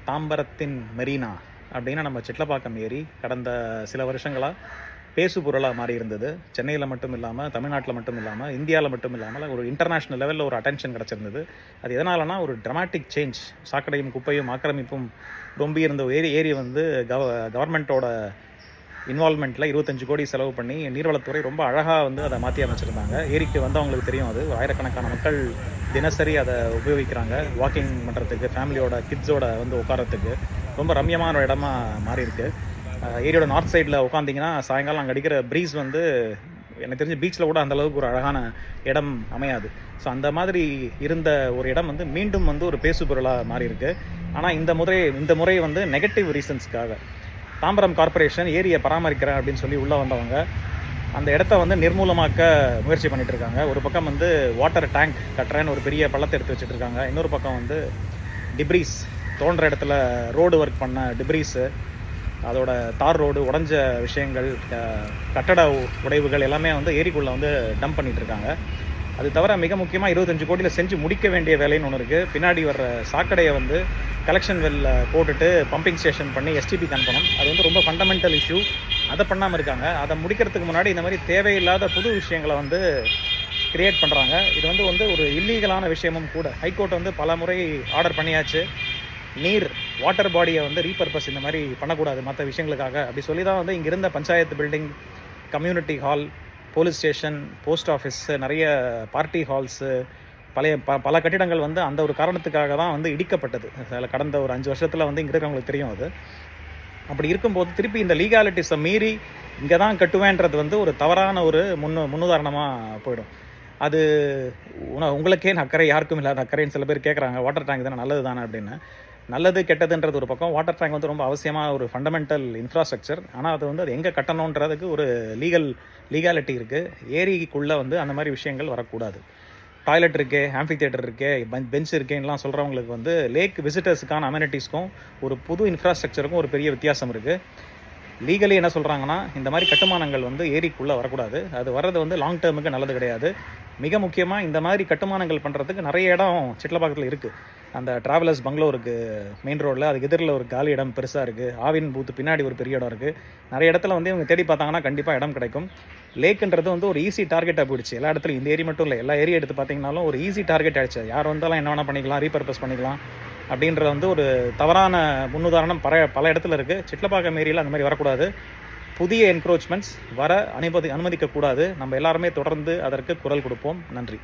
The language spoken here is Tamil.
தாம்பரத்தின் மெரினா அப்படின்னு நம்ம சிட்லப்பாக்கம் ஏரி கடந்த சில வருஷங்களாக பேசு பொருளாக மாறி இருந்தது. சென்னையில் மட்டும் இல்லாமல், தமிழ்நாட்டில் மட்டும் இல்லாமல், இந்தியாவில் மட்டும் இல்லாமல் ஒரு இன்டர்நேஷ்னல் லெவலில் ஒரு அட்டென்ஷன் கிடச்சிருந்தது. அது எதனாலனா ஒரு ட்ரமாட்டிக் சேஞ்ச். சாக்கடையும் குப்பையும் ஆக்கிரமிப்பும் ரொம்ப இருந்த ஏரி வந்து கவர்மெண்ட்டோட இன்வால்மெண்ட்டில் 25 கோடி செலவு பண்ணி நீர்வளத்துறை ரொம்ப அழகாக வந்து அதை மாற்றி அமைச்சிருந்தாங்க. ஏரிக்கு வந்து அவங்களுக்கு தெரியும், அது ஆயிரக்கணக்கான மக்கள் தினசரி அதை உபயோகிக்கிறாங்க. வாக்கிங் பண்ணுறதுக்கு, ஃபேமிலியோட கிட்ஸோட வந்து உட்காரத்துக்கு ரொம்ப ரம்யமான இடமா மாறி இருக்கு. ஏரியோட நார்த் சைடில் உட்காந்திங்கன்னா சாயங்காலம் அங்கே அடிக்கிற ப்ரீஸ் வந்து எனக்கு தெரிஞ்சு பீச்சில் கூட அந்தளவுக்கு ஒரு அழகான இடம் அமையாது. ஸோ அந்த மாதிரி இருந்த ஒரு இடம் வந்து மீண்டும் வந்து ஒரு பேசு பொருளாக மாறி இருக்கு. ஆனால் இந்த முறை வந்து நெகட்டிவ் ரீசன்ஸ்க்காக தாம்பரம் கார்பரேஷன் ஏரியை பராமரிக்கிறேன் அப்படின்னு சொல்லி உள்ளே வந்தவங்க அந்த இடத்த வந்து நிர்மூலமாக்க முயற்சி பண்ணிட்டு இருக்காங்க. ஒரு பக்கம் வந்து வாட்டர் டேங்க் கட்டுறேன்னு ஒரு பெரிய பள்ளத்தை எடுத்து வச்சுட்டு இருக்காங்க. இன்னொரு பக்கம் வந்து டிப்ரீஸ் தோன்ற இடத்துல ரோடு ஒர்க் பண்ண டிப்ரீஸு, அதோட தார் ரோடு உடஞ்ச விஷயங்கள், கட்டட உடைவுகள் எல்லாமே வந்து ஏரிக்குள்ளே வந்து டம்ப் பண்ணிட்டு இருக்காங்க. அது தவிர மிக முக்கியமாக 25 கோடியில் செஞ்சு முடிக்க வேண்டிய வேலைன்னு ஒன்று இருக்குது. பின்னாடி வர்ற சாக்கடையை வந்து கலெக்ஷன் வெல்ல போட்டுட்டு பம்பிங் ஸ்டேஷன் பண்ணி எஸ்டிபிக்கு அனுப்பணும். அது வந்து ரொம்ப ஃபண்டமெண்டல் இஷ்யூ. அதை பண்ணாமல் இருக்காங்க. அதை முடிக்கிறதுக்கு முன்னாடி இந்த மாதிரி தேவையில்லாத புது விஷயங்களை வந்து கிரியேட் பண்ணுறாங்க. இது வந்து ஒரு இல்லீகலான விஷயமும் கூட. ஹைகோர்ட் வந்து பல முறை ஆர்டர் பண்ணியாச்சு, வாட்டர் பாடியை வந்து ரீபர்பஸ் இந்த மாதிரி பண்ணக்கூடாது மற்ற விஷயங்களுக்காக அப்படி சொல்லி தான் வந்து இங்கே இருந்த panchayat building, community hall, police station, post office, நிறைய பார்ட்டி ஹால்ஸு, பல கட்டிடங்கள் வந்து அந்த ஒரு காரணத்துக்காக தான் வந்து இடிக்கப்பட்டது. அதில் கடந்த ஒரு 5 வருஷத்தில் வந்து இங்கே இருக்கிறவங்களுக்கு தெரியும். அது அப்படி இருக்கும்போது திருப்பி இந்த லீகாலிட்டிஸை மீறி இங்கே தான் கட்டுவேன்றது வந்து ஒரு தவறான ஒரு முன்னுதாரணமாக போயிடும். அது உங்களுக்கே அக்கறை, யாருக்கும் இல்லாத அக்கறைன்னு சில பேர் கேட்குறாங்க. வாட்டர் டேங்க் தானே, நல்லது தானே அப்படின்னு. நல்லது கெட்டதுன்றது ஒரு பக்கம். வாட்டர் டேங்க் வந்து ரொம்ப அவசியமாக ஒரு ஃபண்டமெண்டல் இன்ஃப்ராஸ்ட்ரக்சர். ஆனால் அது எங்கே கட்டணுன்றதுக்கு ஒரு லீகாலிட்டி இருக்குது. ஏரிக்குள்ளே வந்து அந்த மாதிரி விஷயங்கள் வரக்கூடாது. டாய்லெட் இருக்கே, ஆம்பி தியேட்டர் இருக்கே, பெஞ்ச் இருக்கேன்னெலாம் சொல்கிறவங்களுக்கு வந்து லேக் விசிட்டர்ஸுக்கான அமெனிட்டிஸ்க்கும் ஒரு புது இன்ஃப்ராஸ்ட்ரக்சருக்கும் ஒரு பெரிய வித்தியாசம் இருக்குது. லீகலி என்ன சொல்கிறாங்கன்னா, இந்த மாதிரி கட்டுமானங்கள் வந்து ஏரிக்குள்ளே வரக்கூடாது. அது வர்றது வந்து லாங் டேர்முக்கு நல்லது கிடையாது. மிக முக்கியமாக இந்த மாதிரி கட்டுமானங்கள் பண்ணுறதுக்கு நிறைய இடம் சிட்லப்பாக்கத்தில் இருக்குது. அந்த ட்ராவலர்ஸ் பங்களோ இருக்குது மெயின் ரோடில், அதுக்கு எதிரில் ஒரு காலி இடம் பெருசாக இருக்குது. ஆவின் பூத்து பின்னாடி ஒரு பெரிய இடம் இருக்குது. நிறைய இடத்துல வந்து இவங்க தேடி பார்த்தாங்கன்னா கண்டிப்பாக இடம் கிடைக்கும். லேக்குன்றது வந்து ஒரு ஈஸி டார்கெட்டாக போயிடுச்சு எல்லா இடத்துலையும். இந்த ஏரி மட்டும் இல்லை, எல்லா ஏரியா எடுத்து பார்த்தீங்கன்னாலும் ஒரு ஈஸி டார்கெட் ஆகிடுச்சு. யார் வந்தாலும் என்ன வேணால் பண்ணிக்கலாம், ரீபர்பஸ் பண்ணிக்கலாம் அப்படின்றது வந்து ஒரு தவறான முன்னுதாரணம் பல இடத்துல இருக்குது. சிட்லப்பாக்கம் ஏரியில் அந்த மாதிரி வரக்கூடாது. புதிய என்க்ரோச்மெண்ட்ஸ் வர அனுமதிக்கக்கூடாது. நம்ம எல்லாருமே தொடர்ந்து அதற்கு குரல் கொடுப்போம். நன்றி.